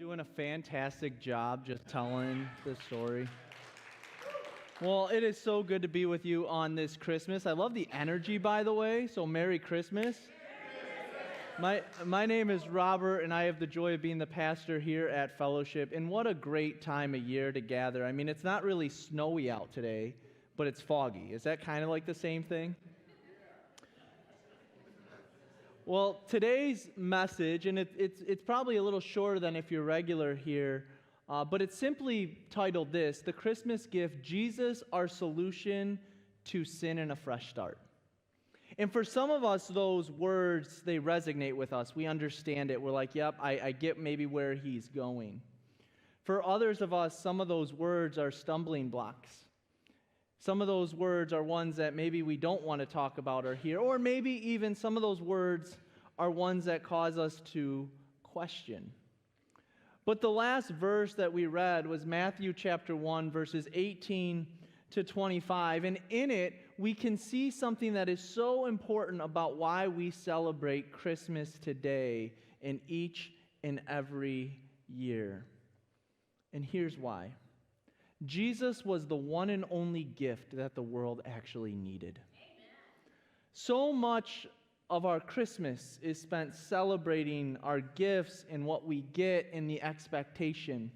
Doing a fantastic job just telling the story. Well, it is so good to be with you on this Christmas. I love the energy, by the way, so Merry Christmas. My name is Robert, and I have the joy of being the pastor here at Fellowship. And what a great time of year to gather. I mean, it's not really snowy out today, but it's foggy. Is that kind of like the same thing? Well, today's message, and it's probably a little shorter than if you're regular here, but it's simply titled this, The Christmas Gift, Jesus, Our Solution to Sin and a Fresh Start. And for some of us, those words, they resonate with us. We understand it. We're like, yep, I get maybe where he's going. For others of us, some of those words are stumbling blocks. Some of those words are ones that maybe we don't want to talk about or hear, or maybe even some of those words are ones that cause us to question. But the last verse that we read was Matthew chapter 1, verses 18 to 25, and in it, we can see something that is so important about why we celebrate Christmas today and each and every year. And here's why. Jesus was the one and only gift that the world actually needed. Amen. So much of our Christmas is spent celebrating our gifts and what we get and the expectation.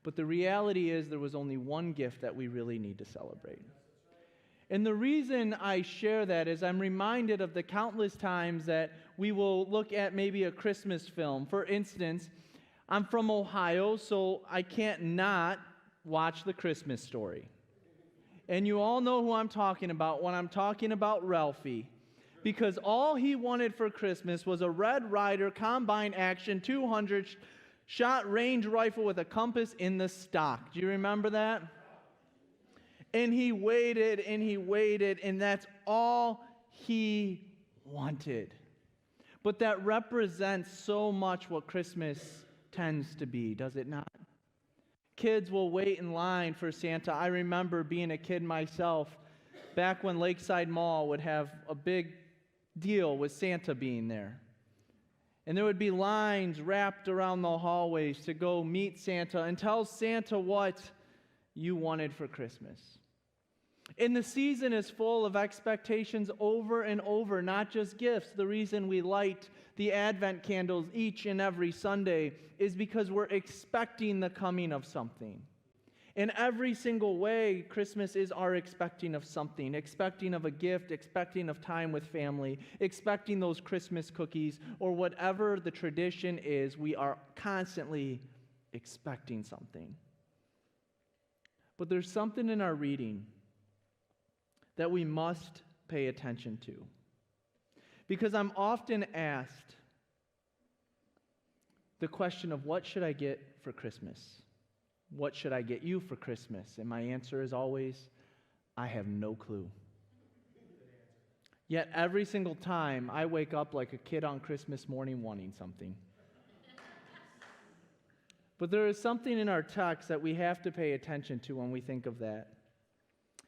But the reality is there was only one gift that we really need to celebrate. And the reason I share that is I'm reminded of the countless times that we will look at maybe a Christmas film. For instance, I'm from Ohio, so I can't not watch The Christmas Story. And you all know who I'm talking about when I'm talking about Ralphie. Because all he wanted for Christmas was a Red Ryder combine action 200-shot range rifle with a compass in the stock. Do you remember that? And he waited, and that's all he wanted. But that represents so much what Christmas tends to be, does it not? Kids will wait in line for Santa. I remember being a kid myself, back when Lakeside Mall would have a big deal with Santa being there. And there would be lines wrapped around the hallways to go meet Santa and tell Santa what you wanted for Christmas. And the season is full of expectations over and over, not just gifts. The reason we light the Advent candles each and every Sunday is because we're expecting the coming of something. In every single way, Christmas is our expecting of something, expecting of a gift, expecting of time with family, expecting those Christmas cookies, or whatever the tradition is, we are constantly expecting something. But there's something in our reading that we must pay attention to. Because I'm often asked the question of what should I get for Christmas? What should I get you for Christmas? And my answer is always, I have no clue. Yet every single time I wake up like a kid on Christmas morning wanting something. But there is something in our text that we have to pay attention to when we think of that.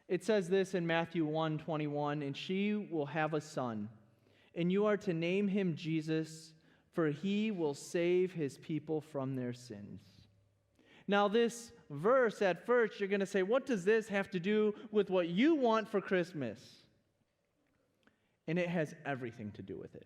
It says this in Matthew 1:21, and she will have a son, and you are to name him Jesus, for he will save his people from their sins. Now this verse, at first, you're going to say, what does this have to do with what you want for Christmas? And it has everything to do with it.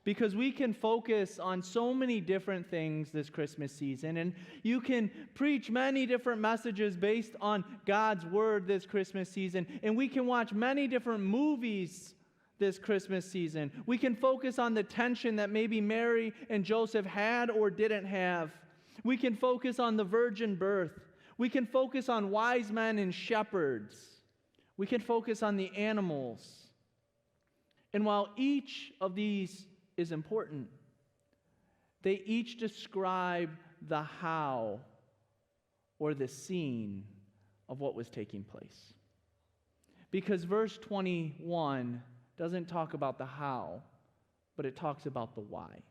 Because we can focus on so many different things this Christmas season, and you can preach many different messages based on God's Word this Christmas season, and we can watch many different movies this Christmas season. We can focus on the tension that maybe Mary and Joseph had or didn't have. We can focus on the virgin birth. We can focus on wise men and shepherds. We can focus on the animals. And while each of these is important, they each describe the how or the scene of what was taking place. Because verse 21 doesn't talk about the how, but it talks about the why.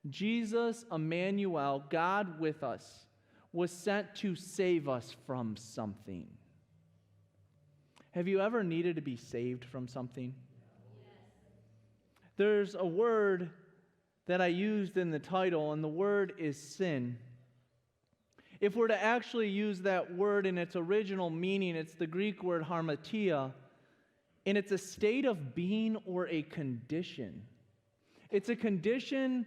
Jesus, Emmanuel, God with us, was sent to save us from something. Have you ever needed to be saved from something? There's a word that I used in the title, and the word is sin. If we're to actually use that word in its original meaning, it's the Greek word harmatia, and it's a state of being or a condition. It's a condition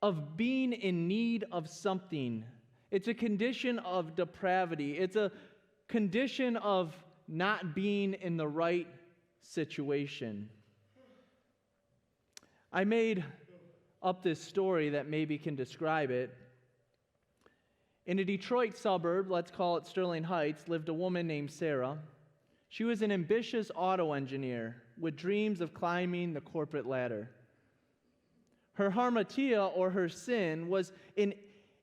of being in need of something. It's a condition of depravity. It's a condition of not being in the right situation. I made up this story that maybe can describe it. In a Detroit suburb, let's call it Sterling Heights, lived a woman named Sarah. She was an ambitious auto engineer with dreams of climbing the corporate ladder. Her harmatia, or her sin, was an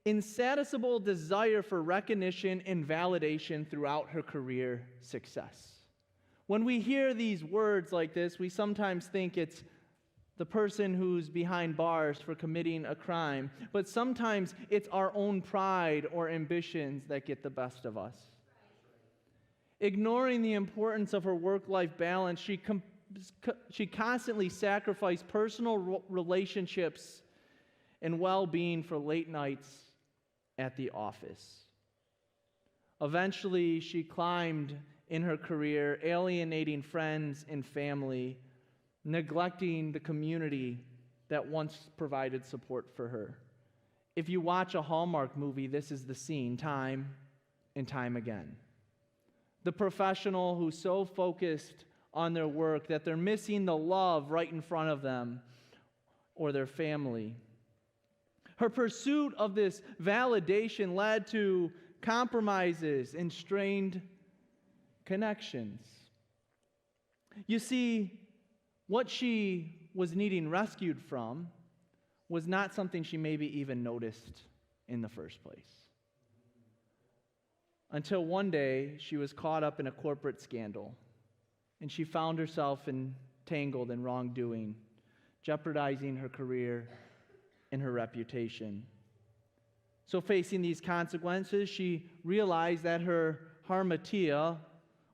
insatiable desire for recognition and validation throughout her career success. When we hear these words like this, we sometimes think it's the person who's behind bars for committing a crime, but sometimes it's our own pride or ambitions that get the best of us. Ignoring the importance of her work-life balance, she constantly sacrificed personal relationships and well-being for late nights at the office. Eventually, she climbed in her career, alienating friends and family, neglecting the community that once provided support for her. If you watch a Hallmark movie, this is the scene time and time again. The professional who's so focused on their work that they're missing the love right in front of them or their family. Her pursuit of this validation led to compromises and strained connections. You see, what she was needing rescued from was not something she maybe even noticed in the first place. Until one day, she was caught up in a corporate scandal, and she found herself entangled in wrongdoing, jeopardizing her career and her reputation. So facing these consequences, she realized that her harmatia,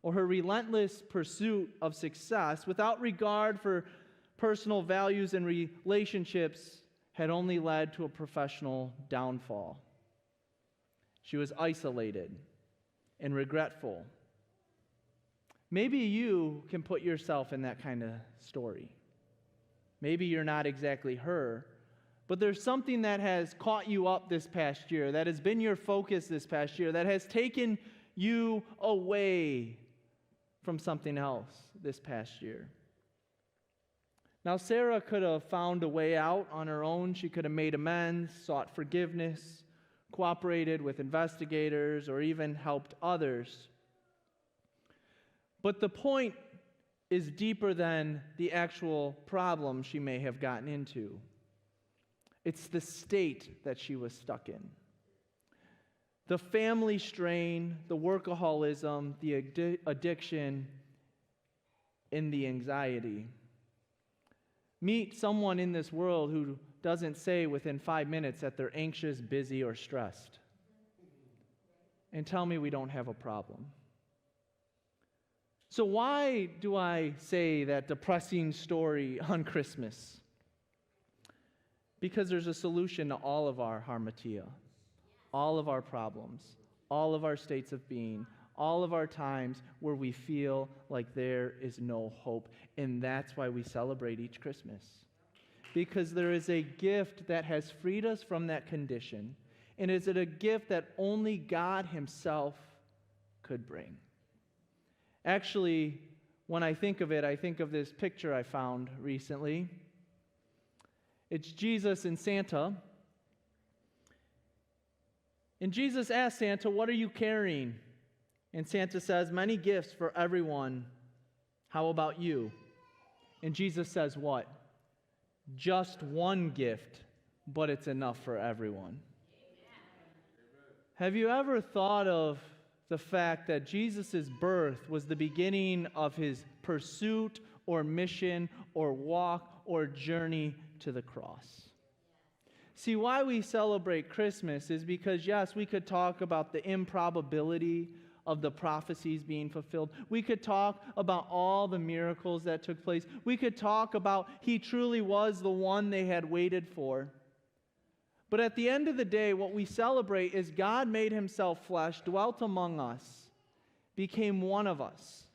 or her relentless pursuit of success, without regard for personal values and relationships, had only led to a professional downfall. She was isolated and regretful. Maybe you can put yourself in that kind of story. Maybe you're not exactly her, but there's something that has caught you up this past year, that has been your focus this past year, that has taken you away from something else this past year. Now, Sarah could have found a way out on her own. She could have made amends, sought forgiveness, cooperated with investigators, or even helped others. But the point is deeper than the actual problem she may have gotten into. It's the state that she was stuck in. The family strain, the workaholism, the addiction, and the anxiety. Meet someone in this world who doesn't say within 5 minutes that they're anxious, busy, or stressed. And tell me we don't have a problem. So why do I say that depressing story on Christmas? Because there's a solution to all of our harmatia, all of our problems, all of our states of being, all of our times where we feel like there is no hope. And that's why we celebrate each Christmas. Because there is a gift that has freed us from that condition. And is it a gift that only God Himself could bring? Actually, when I think of it, I think of this picture I found recently. It's Jesus and Santa. And Jesus asked Santa, "What are you carrying?" And Santa says, "Many gifts for everyone. How about you?" And Jesus says what? "Just one gift, but it's enough for everyone." Have you ever thought of the fact that Jesus' birth was the beginning of His pursuit or mission or walk or journey to the cross? See, why we celebrate Christmas is because, yes, we could talk about the improbability of the prophecies being fulfilled. We could talk about all the miracles that took place. We could talk about he truly was the one they had waited for. But at the end of the day, what we celebrate is God made himself flesh, dwelt among us, became one of us,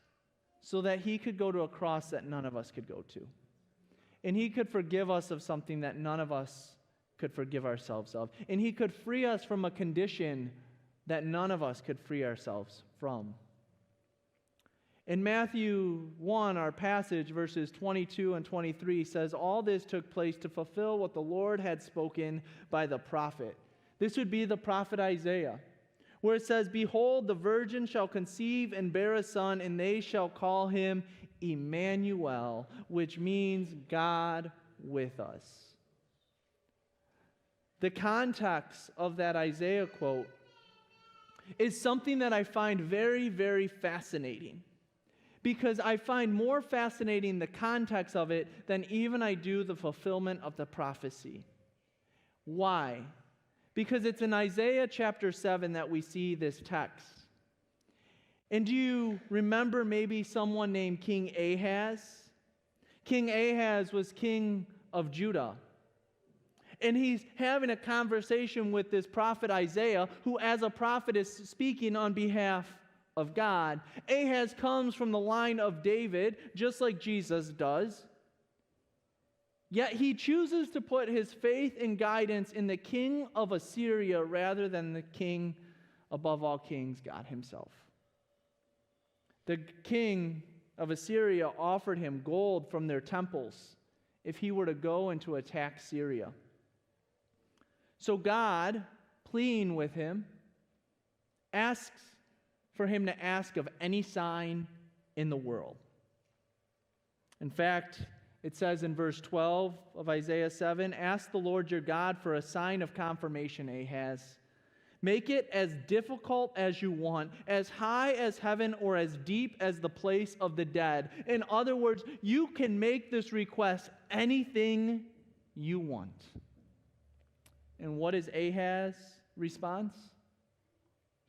so that he could go to a cross that none of us could go to. And he could forgive us of something that none of us could forgive ourselves of. And he could free us from a condition that none of us could free ourselves from. In Matthew 1, our passage, verses 22 and 23, says, all this took place to fulfill what the Lord had spoken by the prophet. This would be the prophet Isaiah, where it says, behold, the virgin shall conceive and bear a son, and they shall call him Emmanuel, which means God with us. The context of that Isaiah quote is something that I find very, very fascinating, because I find more fascinating the context of it than even I do the fulfillment of the prophecy. Why? Because it's in Isaiah chapter 7 that we see this text. And do you remember maybe someone named King Ahaz? King Ahaz was king of Judah. And he's having a conversation with this prophet Isaiah, who as a prophet is speaking on behalf of God. Ahaz comes from the line of David, just like Jesus does. Yet he chooses to put his faith and guidance in the king of Assyria rather than the king above all kings, God himself. The king of Assyria offered him gold from their temples if he were to go and to attack Syria. So God, pleading with him, asks for him to ask of any sign in the world. In fact, it says in verse 12 of Isaiah 7, ask the Lord your God for a sign of confirmation, Ahaz. Make it as difficult as you want, as high as heaven or as deep as the place of the dead. In other words, you can make this request anything you want. And what is Ahaz's response?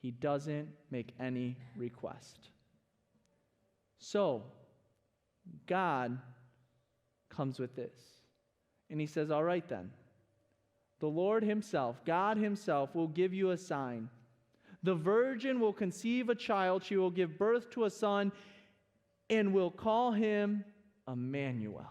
He doesn't make any request. So, God comes with this. And he says, all right then. The Lord himself, God himself, will give you a sign. The virgin will conceive a child. She will give birth to a son and will call him Emmanuel.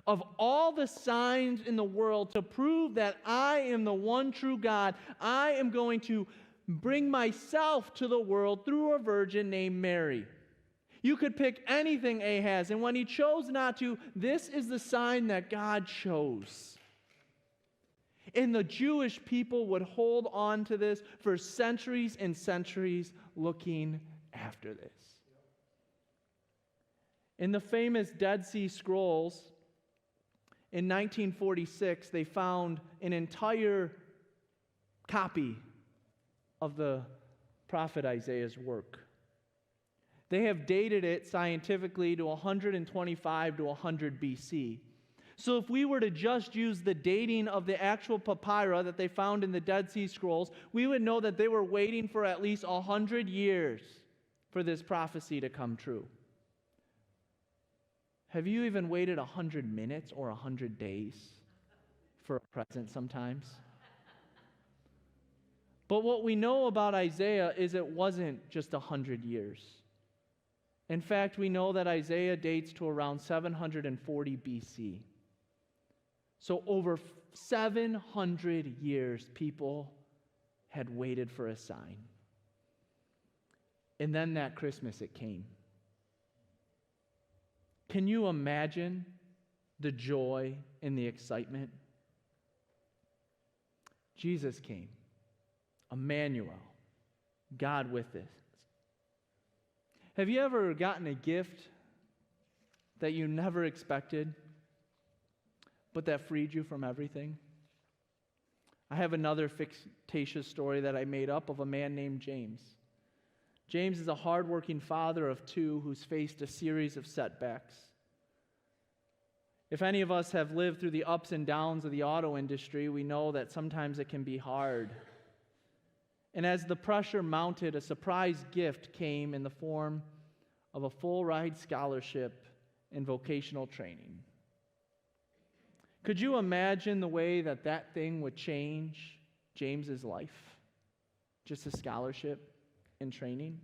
Of all the signs in the world to prove that I am the one true God, I am going to bring myself to the world through a virgin named Mary. You could pick anything Ahaz, and when he chose not to, this is the sign that God chose. And the Jewish people would hold on to this for centuries and centuries looking after this. In the famous Dead Sea Scrolls, in 1946, they found an entire copy of the prophet Isaiah's work. They have dated it scientifically to 125 to 100 BC. So if we were to just use the dating of the actual papyri that they found in the Dead Sea Scrolls, we would know that they were waiting for at least 100 years for this prophecy to come true. Have you even waited 100 minutes or 100 days for a present sometimes? But what we know about Isaiah is it wasn't just 100 years. In fact, we know that Isaiah dates to around 740 BC. So over 700 years, people had waited for a sign. And then that Christmas it came. Can you imagine the joy and the excitement? Jesus came. Emmanuel, God with us. Have you ever gotten a gift that you never expected, but that freed you from everything? I have another fictitious story that I made up of a man named James. James is a hardworking father of two who's faced a series of setbacks. If any of us have lived through the ups and downs of the auto industry, we know that sometimes it can be hard. And as the pressure mounted, a surprise gift came in the form of a full-ride scholarship and vocational training. Could you imagine the way that that thing would change James's life? Just a scholarship and training?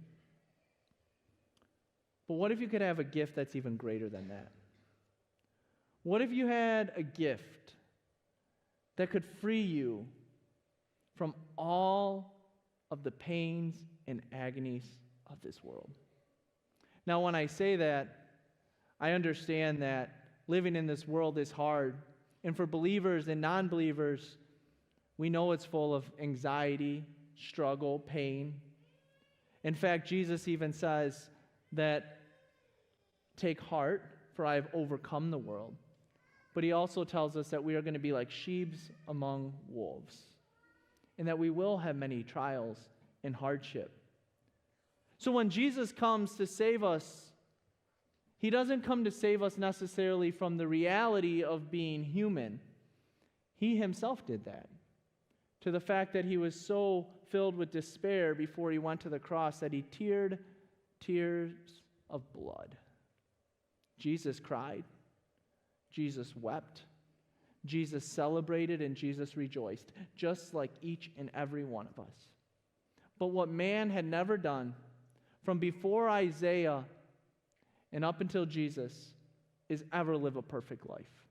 But what if you could have a gift that's even greater than that? What if you had a gift that could free you from all of the pains and agonies of this world? Now, when I say that, I understand that living in this world is hard. And for believers and non-believers, we know it's full of anxiety, struggle, pain. In fact, Jesus even says that, "Take heart, for I have overcome the world." But he also tells us that we are going to be like sheep among wolves, and that we will have many trials and hardship. So when Jesus comes to save us, he doesn't come to save us necessarily from the reality of being human. He himself did that, to the fact that he was so filled with despair before he went to the cross that he teared tears of blood. Jesus cried. Jesus wept. Jesus celebrated, and Jesus rejoiced, just like each and every one of us. But what man had never done, from before Isaiah and up until Jesus, is ever live a perfect life.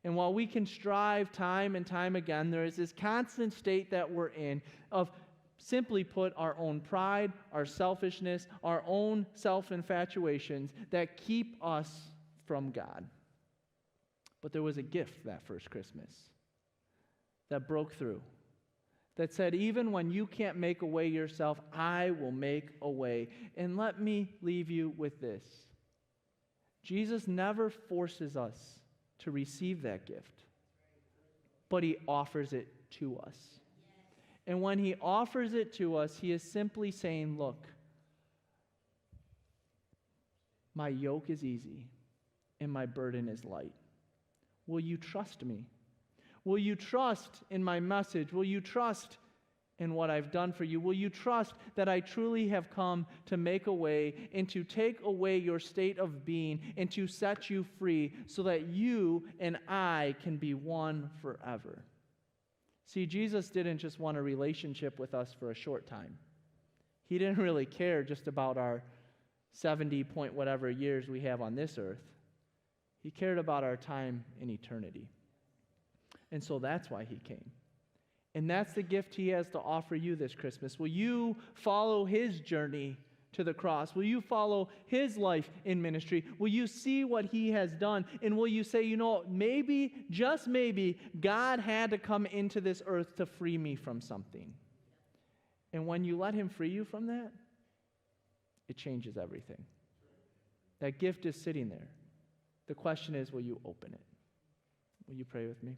And while we can strive time and time again, there is this constant state that we're in of, simply put, our own pride, our selfishness, our own self-infatuations that keep us from God. But there was a gift that first Christmas that broke through, that said, even when you can't make a way yourself, I will make a way. And let me leave you with this. Jesus never forces us to receive that gift, but he offers it to us. And when he offers it to us, he is simply saying, look, my yoke is easy and my burden is light. Will you trust me? Will you trust in my message? Will you trust in what I've done for you? Will you trust that I truly have come to make a way and to take away your state of being and to set you free so that you and I can be one forever? See, Jesus didn't just want a relationship with us for a short time. He didn't really care just about our 70 point whatever years we have on this earth. He cared about our time in eternity. And so that's why he came. And that's the gift he has to offer you this Christmas. Will you follow his journey to the cross? Will you follow his life in ministry? Will you see what he has done? And will you say, maybe, just maybe, God had to come into this earth to free me from something. And when you let him free you from that, it changes everything. That gift is sitting there. The question is, will you open it? Will you pray with me?